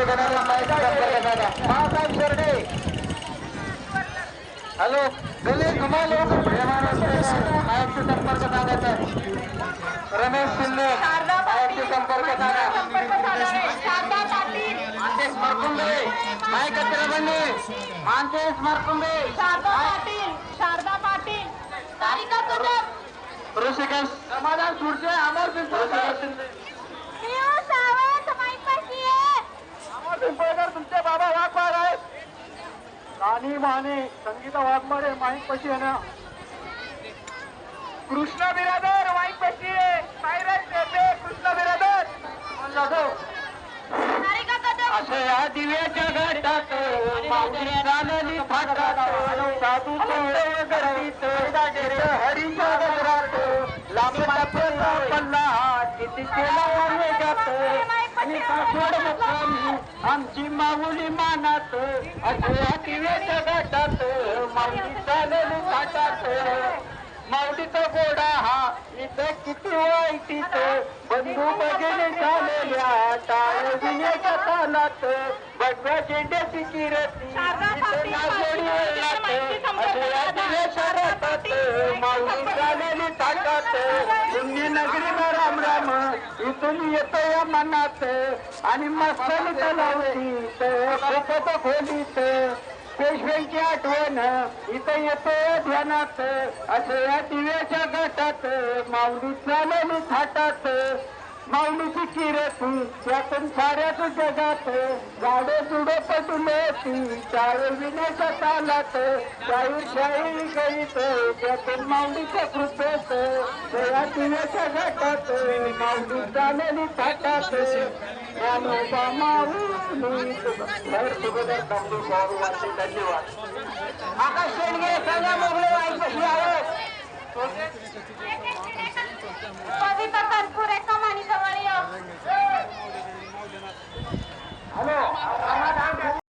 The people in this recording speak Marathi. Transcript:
सेकंदाला माहिती संपर्क साधा महासाहेब शेरडे. हॅलो गणेश धुमाल माहिती संपर्क साधायचा. रमेश शिंदे माहिती संपर्क साधा. मानदेश मरकुंबे माहिती कचराबंदी. मानदेश मरकुंबे शारदा पाटील तारिका कदम ऋषिकेश समाधान सुरजे अमर पिंपळकर. अमर पिंपळकर तुमचे बाबा वाघमारे आहेत. राणी माने संगीता वाघमारे माईक पशी आहे ना. कृष्ण बिरादर माईक पशी आहे. साईराज शेटे कृष्ण बिरादर जाधव. तारिका कदम असे या दिव्याच्या घाटात माऊली चालली थाटात साधू गर्दीत हरीच्या गजरात लांबला पल्ला किती केला वेगात आणि सासवड मुक्कामी आमची माऊली मानात. असे या दिव्याच्या घाटात माऊली चालली थाटात माऊलीचा गोडा हा इथं किती वाईटीत बंधू बघेले झालेल्या टाळ विण्याच्या तालात भगव्या झेंड्याची किरती शहरात माऊली झालेली ताटात पुण्यनगरीला राम राम इथून येतो या मनात आणि मस्तानी तलावतीत खूपच खोलीत पेशव्यांची आठवण इथं येतो ध्यानात. असं या दिव्याच्या घाटात माऊली चालली थाटात माऊलीची किरती त्यातून साऱ्याच जगात गाडे जुडे पडले ती चाळ विण्याच्या तालात शाहीर गईत त्यातून माऊलीच्या कृपेत या दिव्याच्या घाटात माऊली चालली थाटात. धन्यवाद. आकाश शेंडगे सगळ्या मोगले वाईट कशी आहे.